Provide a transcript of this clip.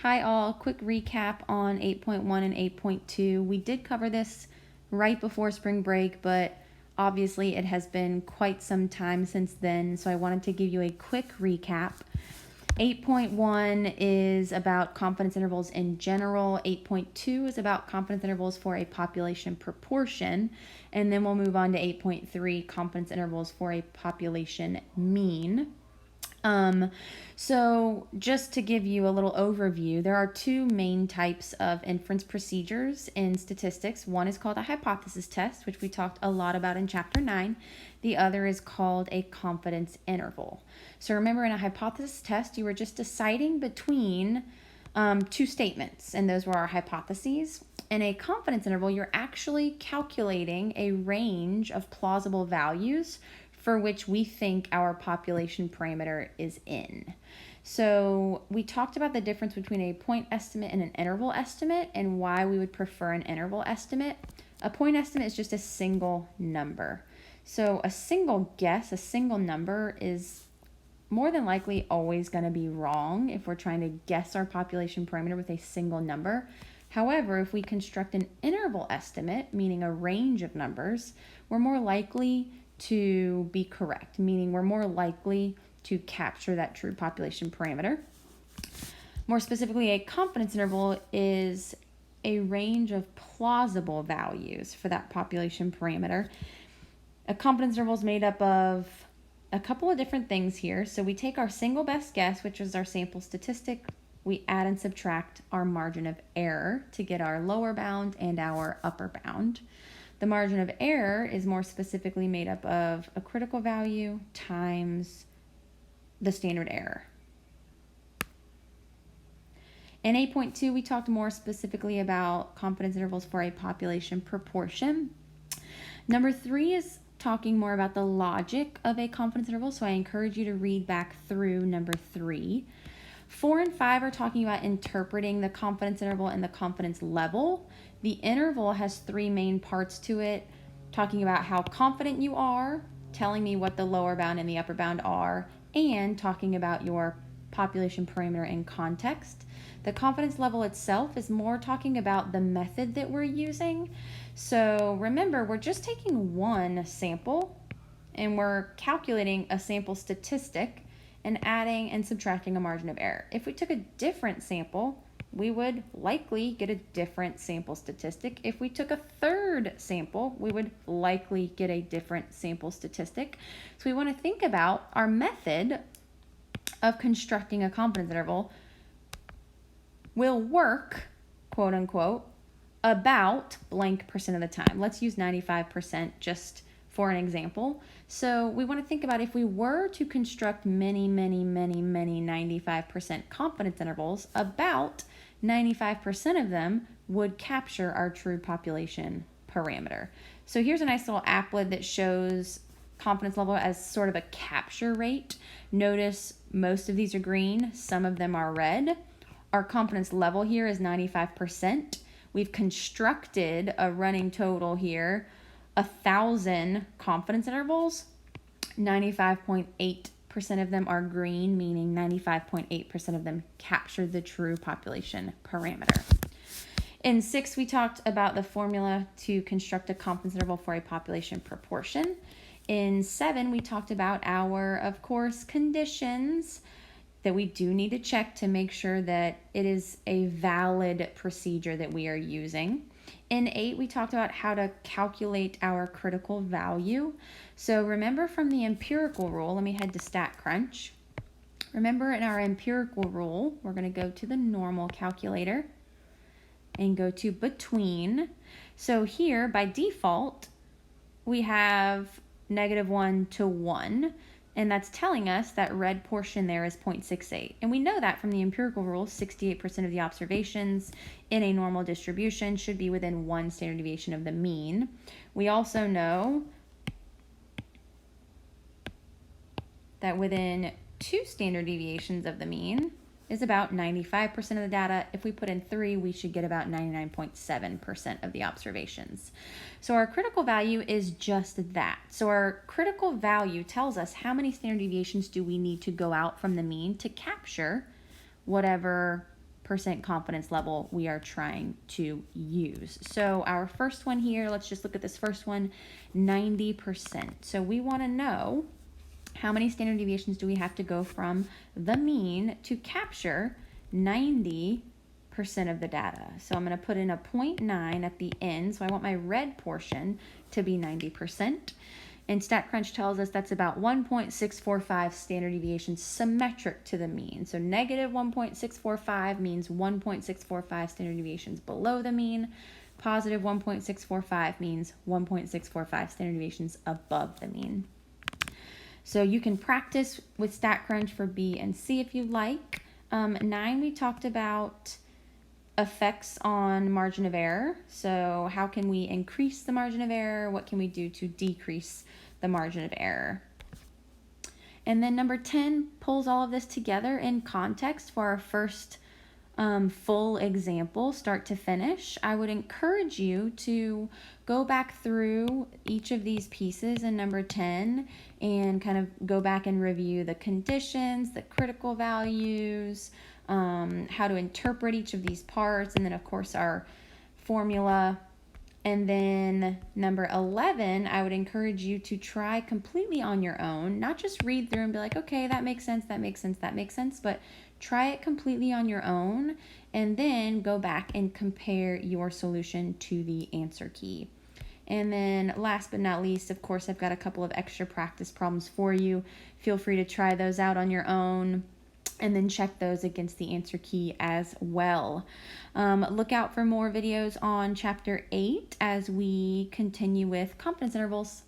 Hi all, quick recap on 8.1 and 8.2. We did cover this right before spring break, but obviously it has been quite some time since then, so I wanted to give you a quick recap. 8.1 is about confidence intervals in general. 8.2 is about confidence intervals for a population proportion. And then we'll move on to 8.3, confidence intervals for a population mean. So just to give you a little overview, there are two main types of inference procedures in statistics. One is called a hypothesis test, which we talked a lot about in chapter 9. The other is called a confidence interval. So remember, in a hypothesis test, you were just deciding between two statements, and those were our hypotheses. In a confidence interval, you're actually calculating a range of plausible values for which we think our population parameter is in. So we talked about the difference between a point estimate and an interval estimate and why we would prefer an interval estimate. A point estimate is just a single number. So a single guess, a single number is more than likely always going to be wrong if we're trying to guess our population parameter with a single number. However, if we construct an interval estimate, meaning a range of numbers, we're more likely to be correct, meaning we're more likely to capture that true population parameter. More specifically, a confidence interval is a range of plausible values for that population parameter. A confidence interval is made up of a couple of different things here. So we take our single best guess, which is our sample statistic. We add and subtract our margin of error to get our lower bound and our upper bound. The margin of error is more specifically made up of a critical value times the standard error. In 8.2, we talked more specifically about confidence intervals for a population proportion. Number 3 is talking more about the logic of a confidence interval, so I encourage you to read back through number 3. 4 and 5 are talking about interpreting the confidence interval and the confidence level. The interval has 3 main parts to it, talking about how confident you are, telling me what the lower bound and the upper bound are, and talking about your population parameter in context. The confidence level itself is more talking about the method that we're using. So remember, we're just taking one sample and we're calculating a sample statistic and adding and subtracting a margin of error. If we took a different sample, we would likely get a different sample statistic. If we took a third sample, we would likely get a different sample statistic. So we want to think about our method of constructing a confidence interval will work, quote unquote, about blank percent of the time. Let's use 95% just for an example. So we want to think about if we were to construct many 95% confidence intervals, about 95% of them would capture our true population parameter. So here's a nice little applet that shows confidence level as sort of a capture rate. Notice most of these are green, some of them are red. Our confidence level here is 95%. We've constructed a running total here, 1,000 confidence intervals. 95.8% of them are green, meaning 95.8% of them capture the true population parameter. In 6, we talked about the formula to construct a confidence interval for a population proportion. In 7, we talked about our, of course, conditions that we do need to check to make sure that it is a valid procedure that we are using. In 8, we talked about how to calculate our critical value. So remember from the empirical rule, let me head to StatCrunch. Remember in our empirical rule, we're going to go to the normal calculator and go to between. So here, by default, we have -1 to 1. And that's telling us that red portion there is 0.68. And we know that from the empirical rule, 68% of the observations in a normal distribution should be within 1 standard deviation of the mean. We also know that within 2 standard deviations of the mean is about 95% of the data. If we put in 3, we should get about 99.7% of the observations. So our critical value is just that. So our critical value tells us how many standard deviations do we need to go out from the mean to capture whatever percent confidence level we are trying to use. So our first one here, let's just look at this first one, 90%. So we want to know how many standard deviations do we have to go from the mean to capture 90% of the data. So I'm going to put in a 0.9 at the end. So I want my red portion to be 90%. And StatCrunch tells us that's about 1.645 standard deviations symmetric to the mean. So negative 1.645 means 1.645 standard deviations below the mean. Positive 1.645 means 1.645 standard deviations above the mean. So you can practice with StatCrunch for B and C if you like. 9, we talked about effects on margin of error. So how can we increase the margin of error? What can we do to decrease the margin of error? And then number 10 pulls all of this together in context for our first full example, start to finish. I would encourage you to go back through each of these pieces in number 10 and kind of go back and review the conditions, the critical values, how to interpret each of these parts, and then of course our formula. And then number 11, I would encourage you to try completely on your own, not just read through and be like, okay, that makes sense, that makes sense, that makes sense, but try it completely on your own and then go back and compare your solution to the answer key. And then last but not least, of course, I've got a couple of extra practice problems for you. Feel free to try those out on your own and then check those against the answer key as well. Look out for more videos on Chapter 8 as we continue with confidence intervals.